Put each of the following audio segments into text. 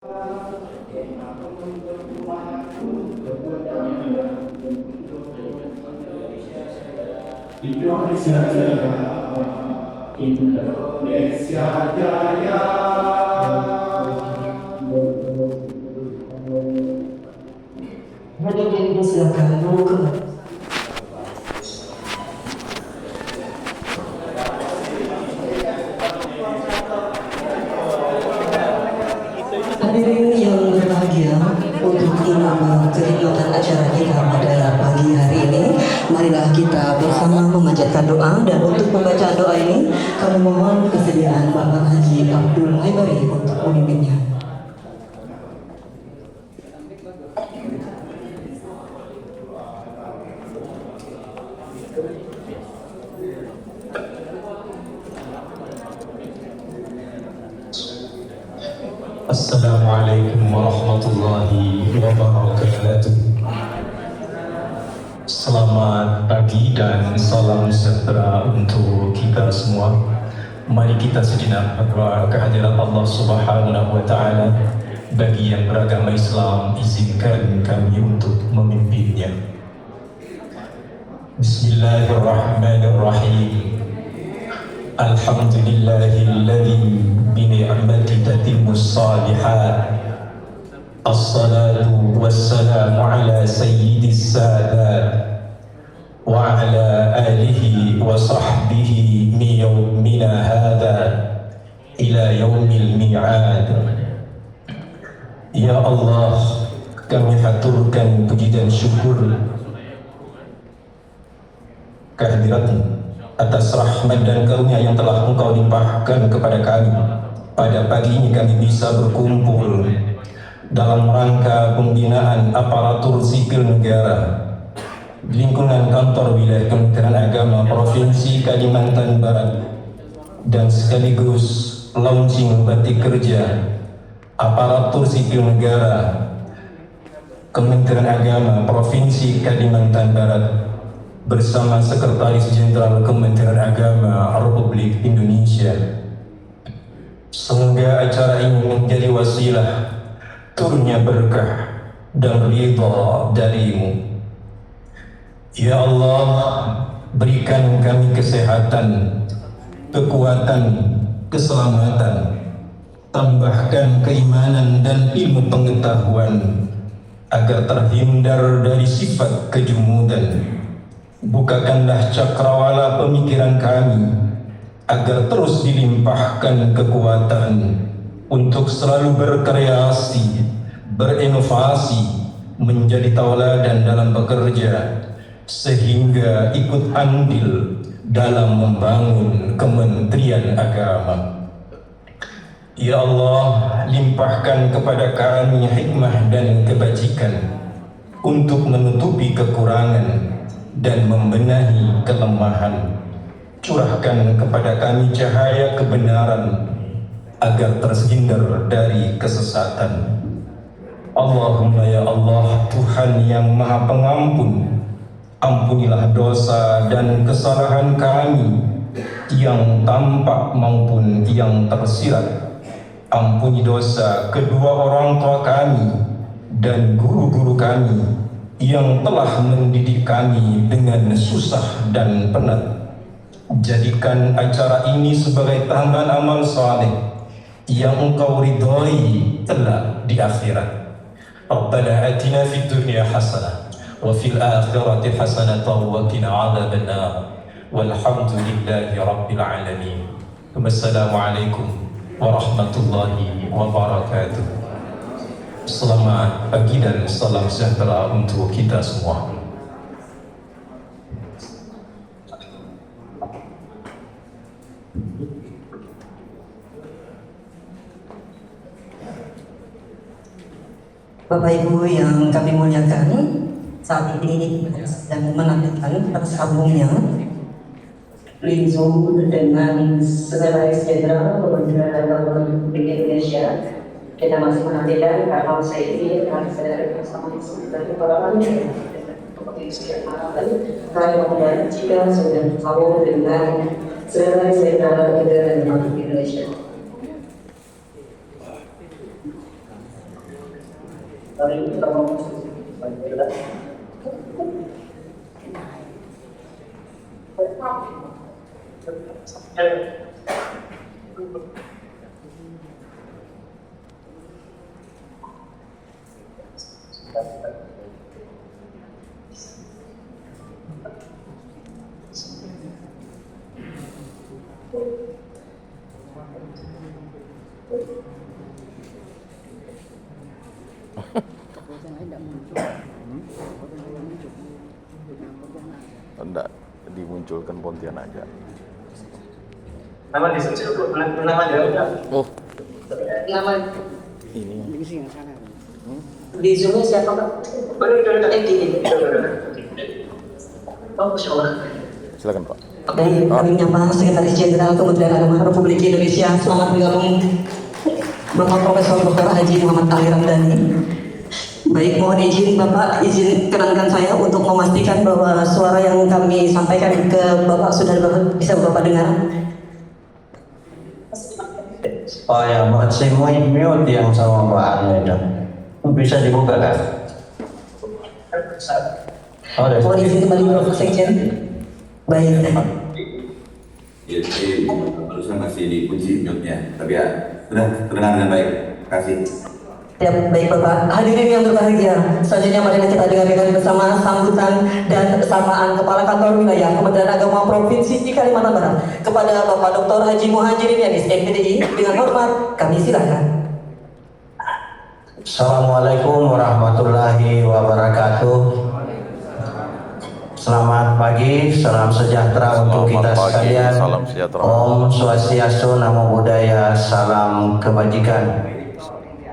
Indonesia Jaya, Indonesia Jaya. Hadirin silakan duduk. Hadirin yang berbahagia, untuk imam kegiatan acara kita pada pagi hari ini, marilah kita bersama memanjatkan doa. Dan untuk membaca doa ini, kami mohon kesediaan Bapak Haji Abdul Haibari untuk memimpinnya. Assalamualaikum warahmatullahi wabarakatuh. Selamat pagi dan salam sejahtera untuk kita semua. Mari kita sejenak berdoa kehadirat Allah Subhanahu wa taala. Bagi yang beragama Islam, izinkan kami untuk memimpinnya. Bismillahirrahmanirrahim. Alhamdulillahilladzi bini'mati tatimmus shalihat. Assalatu wassalamu ala sayyidis sadat wa ala alihi wa sahbihi min yawmina hadha ila yaumil mi'ad. Ya Allah, kami haturkan puji dan syukur kehadirat-Mu atas rahmat dan karunia yang telah Engkau limpahkan kepada kami. Pada pagi ini kami bisa berkumpul dalam rangka pembinaan aparatur sipil negara di lingkungan kantor wilayah Kementerian Agama Provinsi Kalimantan Barat, dan sekaligus launching batik kerja aparatur sipil negara Kementerian Agama Provinsi Kalimantan Barat bersama Sekretaris Jenderal Kementerian Agama Republik Indonesia. Semoga acara ini menjadi wasilah turunnya berkah dan ridha dari-Mu. Ya Allah, berikan kami kesehatan, kekuatan, keselamatan, tambahkan keimanan dan ilmu pengetahuan agar terhindar dari sifat kejumudan. Bukakanlah cakrawala pemikiran kami agar terus dilimpahkan kekuatan untuk selalu berkreasi, berinovasi, menjadi tauladan dalam bekerja, sehingga ikut andil dalam membangun Kementerian Agama. Ya Allah, limpahkan kepada kami hikmah dan kebajikan untuk menutupi kekurangan dan membenahi kelemahan. Curahkan kepada kami cahaya kebenaran agar terhindar dari kesesatan. Allahumma ya Allah, Tuhan yang Maha Pengampun, ampunilah dosa dan kesalahan kami yang tampak maupun yang tersirat. Ampuni dosa kedua orang tua kami dan guru-guru kami yang telah mendidik kami dengan susah dan penat. Jadikan acara ini sebagai tambahan amal saleh yang Engkau ridhoi kelak di akhirat. Rabbana atina fid dunya hasanah wa fil akhirati hasanah wa qina adzabannar. Walhamdulillahi rabbil alamin. Wassalamualaikum warahmatullahi wabarakatuh. Selamat pagi dan salam sejahtera untuk kita semua. Bapak Ibu yang kami muliakan, saat ini sedang menampilkan tersambungnya link Zoom dengan Sekretaris Jenderal Kementerian Agama Republik Indonesia. Kita masih menantikan karena saya ini akan sedang bersama dari para lanjut seperti sekian harapan. Saya kemudian jika sudah bersambung dengan Sekretaris Jenderal Kementerian Agama Republik Indonesia. Tidak dimunculkan Pontianak aja. Nama nama dia. Oh, Nama ini di Zoom siapa Pak? Oh, Masya Allah. silakan Pak. Baik, kami menyapa Sekretaris Jenderal Kementerian Agama Republik Indonesia. Selamat bergabung Bapak Profesor Dr. Haji Muhammad Ali Ramdhani. Baik, mohon izin Bapak, izin kenankan saya untuk memastikan bahwa suara yang kami sampaikan ke Bapak sudah bisa Bapak dengar. Oh ya, masih mute yang sama Mbak Anu itu. Bisa dibuka kan? Oh, Mohon izin kembali Bapak Sekjen. Baik. Jadi barusan masih dikunci mute-nya, tapi ya sudah terdengar dengan baik. Terima kasih. Ya, baik Bapak. Hadirin yang berbahagia, selanjutnya mari kita dengarkan bersama sambutan dan sapaan Kepala Kantor Wilayah Kementerian Agama Provinsi Kalimantan Barat kepada Bapak Dr. Haji Muhajirin Yanis, MPDI. Dengan hormat, kami silakan. Assalamualaikum warahmatullahi wabarakatuh. Selamat pagi, salam sejahtera untuk kita Selamat pagi, sekalian. salam sejahtera. Om Swastiastu, Namo Buddhaya, salam kebajikan.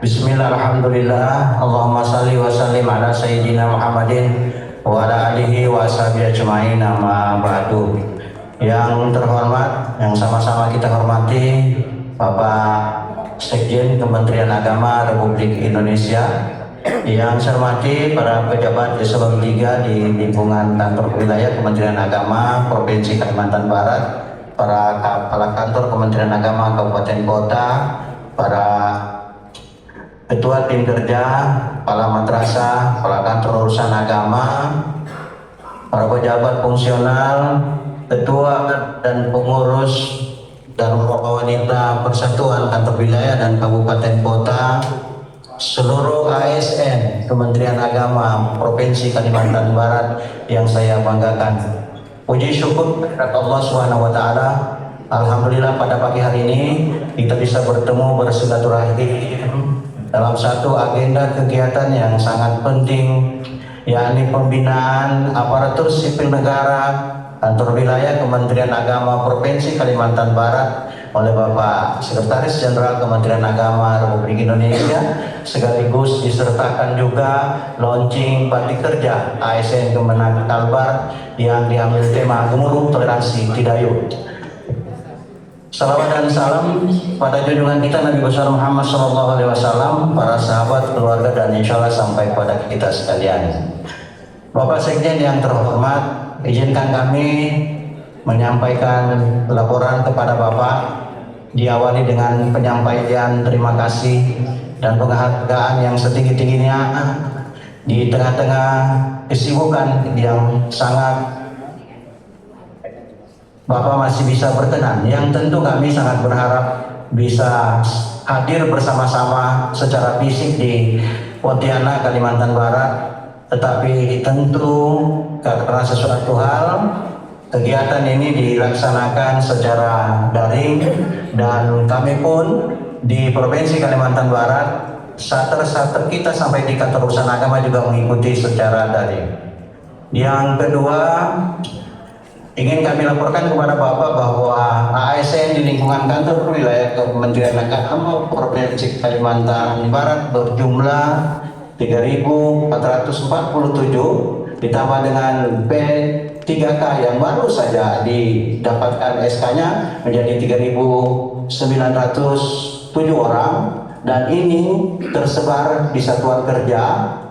Bismillah, alhamdulillah, Allahumma salli wa sallim ala Sayyidina Muhammadin wa ala alihi wa ashabihi ajma'in, amma ba'du. Yang terhormat, yang sama-sama kita hormati Bapak Sekjen Kementerian Agama Republik Indonesia, yang saya hormati para pejabat eselon 3 di lingkungan kantor wilayah Kementerian Agama Provinsi Kalimantan Barat, para kepala kantor Kementerian Agama Kabupaten Kota, para Ketua Tim Kerja, Kepala Madrasah, Kepala Kantor Urusan Agama, para pejabat fungsional, Ketua dan pengurus dan wanita Persatuan Kantor Wilayah dan Kabupaten Kota, seluruh ASN Kementerian Agama Provinsi Kalimantan Barat yang saya banggakan. Puji syukur kepada Allah Subhanahu wa taala. Alhamdulillah pada pagi hari ini kita bisa bertemu bersilaturahmi dalam satu agenda kegiatan yang sangat penting, yakni pembinaan aparatur sipil negara kantor wilayah Kementerian Agama Provinsi Kalimantan Barat oleh Bapak Sekretaris Jenderal Kementerian Agama Republik Indonesia, sekaligus disertakan juga launching bakti kerja ASN Kemenag Kalbar yang diambil tema Gemuruh Toleransi Tidayut. Salawat dan salam pada junjungan kita Nabi besar Muhammad SAW, para sahabat, keluarga, dan insya Allah sampai pada kita sekalian. Bapak Sekjen yang terhormat, izinkan kami menyampaikan laporan kepada Bapak, diawali dengan penyampaian terima kasih dan penghargaan yang setinggi-tingginya di tengah-tengah kesibukan yang sangat Bapak masih bisa berkenan, yang tentu kami sangat berharap bisa hadir bersama-sama secara fisik di Pontianak, Kalimantan Barat. Tetapi tentu karena sesuatu hal kegiatan ini dilaksanakan secara daring, dan kami pun di Provinsi Kalimantan Barat, sater-sater kita sampai di kantor urusan agama juga mengikuti secara daring. Yang kedua, ingin kami laporkan kepada Bapak bahwa ASN di lingkungan kantor wilayah Kementerian Agama Provinsi Kalimantan Barat berjumlah 3.447, ditambah dengan P3K yang baru saja didapatkan SK-nya menjadi 3.907 orang, dan ini tersebar di satuan kerja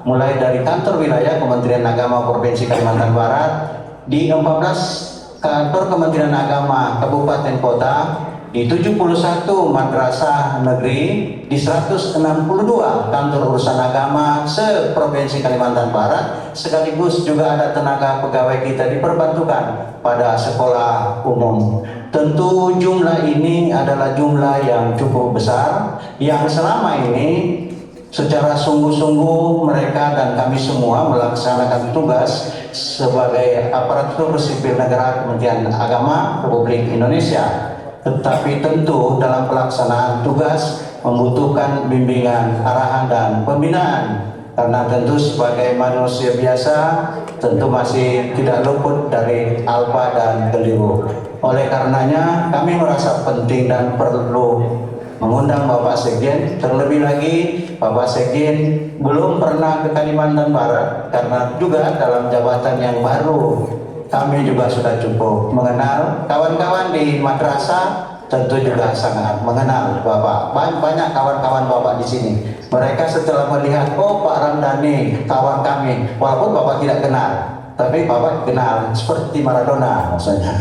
mulai dari kantor wilayah Kementerian Agama Provinsi Kalimantan Barat di 14 kantor Kementerian Agama Kabupaten Kota, di 71 madrasah negeri, di 162 kantor urusan agama se-Provinsi Kalimantan Barat, sekaligus juga ada tenaga pegawai kita diperbantukan pada sekolah umum. Tentu jumlah ini adalah jumlah yang cukup besar, yang selama ini secara sungguh-sungguh mereka dan kami semua melaksanakan tugas sebagai aparatur sipil negara Kementerian Agama Republik Indonesia. Tetapi tentu dalam pelaksanaan tugas membutuhkan bimbingan, arahan, dan pembinaan. Karena tentu sebagai manusia biasa tentu masih tidak luput dari alpa dan keliru. Oleh karenanya kami merasa penting dan perlu mengundang Bapak Sekjen. Terlebih lagi Bapak Sekjen belum pernah ke Kalimantan Barat, karena juga dalam jabatan yang baru kami juga sudah cukup mengenal kawan-kawan di madrasah, tentu juga sangat mengenal Bapak. Banyak kawan-kawan Bapak di sini. Mereka setelah melihat, oh Pak Ramdhani kawan kami, walaupun Bapak tidak kenal, tapi Bapak kenal seperti Maradona maksudnya.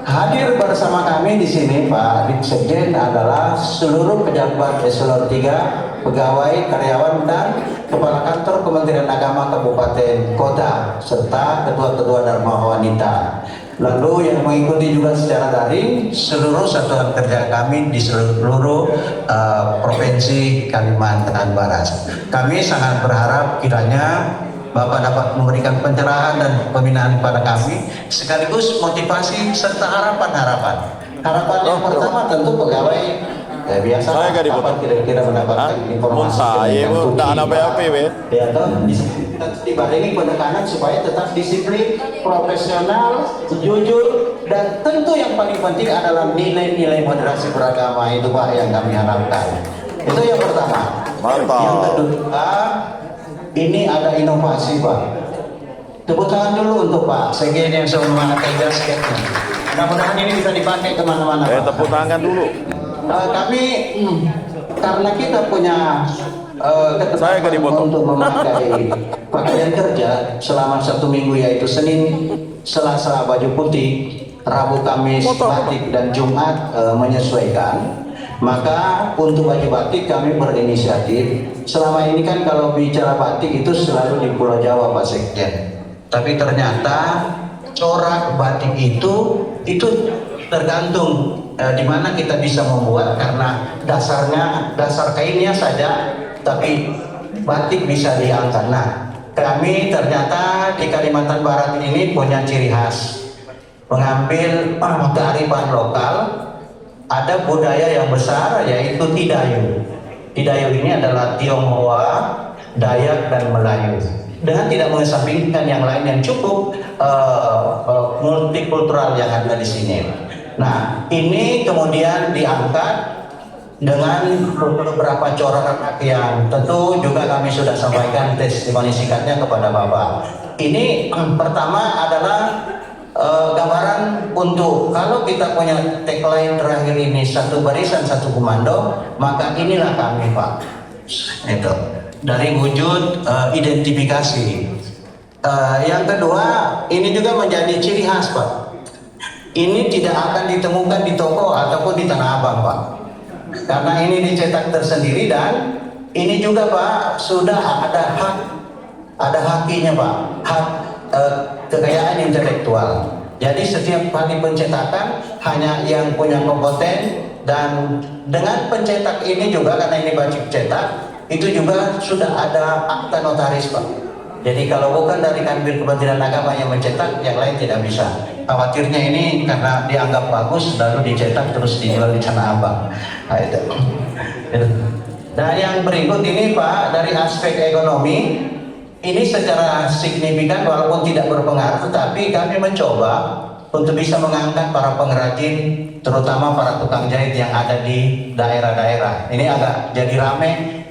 Hadir bersama kami di sini Pak Sekjen adalah seluruh pejabat eselon 3, pegawai, karyawan, dan kepala kantor Kementerian Agama Kabupaten Kota, serta ketua-ketua Dharma Wanita. Lalu yang mengikuti juga secara daring seluruh satuan kerja kami di seluruh provinsi Kalimantan Barat. Kami sangat berharap kiranya Bapak dapat memberikan pencerahan dan pembinaan kepada kami, sekaligus motivasi serta harapan-harapan. Harapan yang pertama tentu pegawai biasa dapat kira-kira mendapatkan informasi yang ya, dibarengi penekanan supaya tetap disiplin, profesional, jujur, dan tentu yang paling penting adalah nilai-nilai moderasi beragama. Itu Pak yang kami harapkan. Itu yang pertama. Mantap. Yang kedua, ini ada inovasi Pak. Tepuk tangan dulu untuk Pak Sekjen yang sudah memakai jasketnya. Mudah-mudahan ini bisa dipakai kemana-mana. Tepuk tangan dulu. Kami karena kita punya ketetapan untuk memakai pakaian kerja selama 1 minggu, yaitu Senin, Selasa baju putih, Rabu, Kamis batik, dan Jumat menyesuaikan. Maka untuk baju batik kami berinisiatif. Selama ini kan kalau bicara batik itu selalu di Pulau Jawa Pak Sekjen. Tapi ternyata corak batik itu tergantung di mana kita bisa membuat, karena dasar kainnya saja, tapi batik bisa diangkat. Nah, kami ternyata di Kalimantan Barat ini punya ciri khas mengambil kearifan lokal. Ada budaya yang besar yaitu Tidayu. Tidayu ini adalah Tionghoa, Dayak, dan Melayu. Dengan tidak mengesampingkan yang lain yang cukup multikultural yang ada di sini. Nah, ini kemudian diangkat dengan beberapa corak yang tentu juga kami sudah sampaikan testimoni singkatnya kepada Bapak. Ini pertama adalah gambaran untuk kalau kita punya tagline terakhir ini, satu barisan satu komando, maka inilah kami Pak. Itu dari wujud identifikasi. Yang kedua, ini juga menjadi ciri khas Pak. Ini tidak akan ditemukan di toko ataupun di Tanah Abang Pak, karena ini dicetak tersendiri, dan ini juga Pak sudah ada hakinya Pak, hak kekayaan intelektual. Jadi setiap kali pencetakan hanya yang punya kompeten, dan dengan pencetak ini juga karena ini wajib cetak, itu juga sudah ada akta notaris Pak. Jadi kalau bukan dari Kanwil Kementerian Agama yang mencetak, yang lain tidak bisa. Khawatirnya ini karena dianggap bagus lalu dicetak terus dijual di Tanah Abang. Nah, itu. Dan yang berikut ini Pak, dari aspek ekonomi, ini secara signifikan walaupun tidak berpengaruh, tapi kami mencoba untuk bisa mengangkat para pengrajin, terutama para tukang jahit yang ada di daerah-daerah. Ini agak jadi rame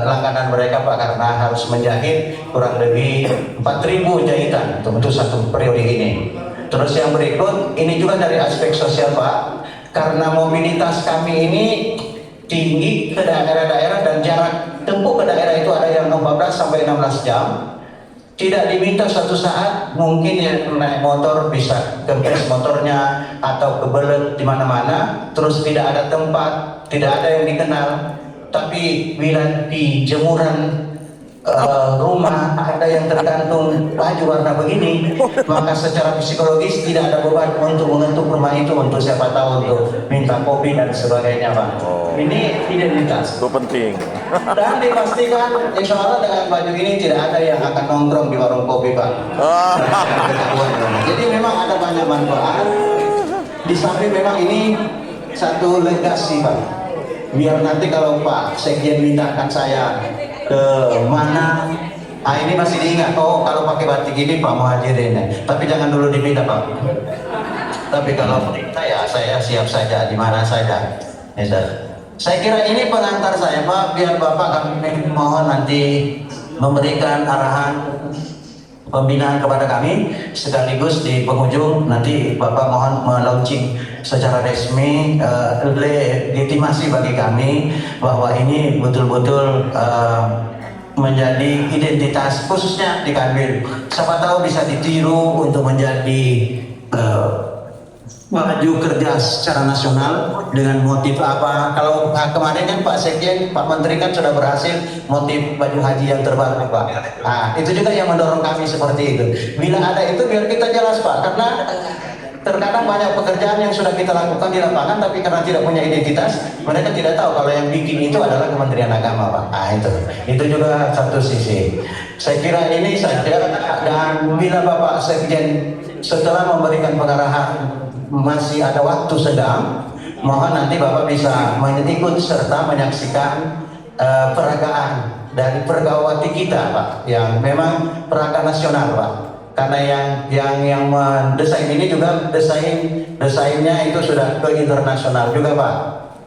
langganan mereka Pak, karena harus menjahit kurang lebih 4.000 jahitan untuk satu periode ini. Terus yang berikut, ini juga dari aspek sosial Pak, karena mobilitas kami ini tinggi ke daerah-daerah dan jarak tempuh ke daerah itu ada yang 14 sampai 16 jam. Tidak diminta suatu saat mungkin yang naik motor bisa kempes motornya atau kebelet di mana-mana, terus tidak ada tempat, tidak ada yang dikenal. Tapi bila di jemuran rumah ada yang tergantung baju warna begini, maka secara psikologis tidak ada beban untuk mengetuk rumah itu untuk siapa tahu untuk minta kopi dan sebagainya, Pak. Ini identitas. Itu penting. Dan dipastikan insya Allah dengan baju ini tidak ada yang akan nongkrong di warung kopi, Pak. Jadi memang ada banyak manfaat. Di samping memang ini satu legasi, Pak. Biar nanti kalau Pak Sekjen mintakan saya ke mana, ini masih diingat. Oh, kalau pakai batik ini Pak Muhajirin. Tapi jangan dulu dipindah, Pak. Tapi kalau perintah ya saya siap saja di mana saja. Ya, saya kira ini pengantar saya, Pak. Biar Bapak kami mohon nanti memberikan arahan pembinaan kepada kami, sekaligus di penghujung nanti Bapak mohon melaunching secara resmi legitimasi bagi kami bahwa ini betul-betul menjadi identitas khususnya di Kanwil. Siapa tahu bisa ditiru untuk menjadi maju kerja secara nasional dengan motif apa. Kalau kemarin kan Pak Sekjen, Pak Menteri kan sudah berhasil motif baju haji yang terbaru, Pak. Nah, itu juga yang mendorong kami seperti itu. Bila ada itu biar kita jelas, Pak, karena terkadang banyak pekerjaan yang sudah kita lakukan di lapangan tapi karena tidak punya identitas, mereka tidak tahu kalau yang bikin itu adalah Kementerian Agama, Pak. Nah, itu juga satu sisi. Saya kira ini saja, dan bila Bapak Sekjen setelah memberikan pengarahan masih ada waktu sedang, mohon nanti Bapak bisa mengikut serta menyaksikan peragaan dari pergawati kita, Pak, yang memang peraga nasional, Pak. Karena yang mendesain ini juga desainnya itu sudah ke internasional juga, Pak.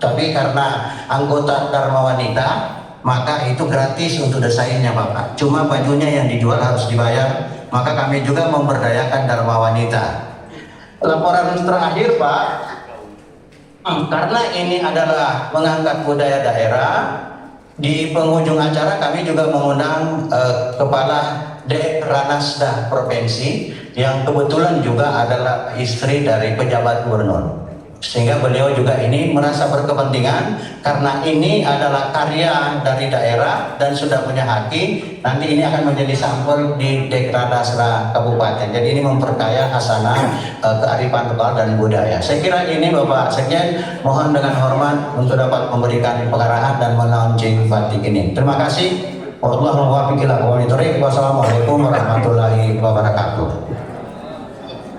Tapi karena anggota Dharma Wanita, maka itu gratis untuk desainnya, Bapak. Cuma bajunya yang dijual harus dibayar. Maka kami juga memberdayakan Dharma Wanita. Laporan terakhir, Pak, karena ini adalah mengangkat budaya daerah, di penghujung acara kami juga mengundang Kepala Dekranasda Provinsi yang kebetulan juga adalah istri dari pejabat gubernur. Sehingga beliau juga ini merasa berkepentingan karena ini adalah karya dari daerah dan sudah punya haki. Nanti ini akan menjadi sampel di Dekranasda Kabupaten. Jadi ini memperkaya hasanah kearifan lokal dan budaya. Saya kira ini Bapak Sekjen mohon dengan hormat untuk dapat memberikan pengarahan dan melaunching batik ini. Terima kasih. Wassalamualaikum warahmatullahi wabarakatuh.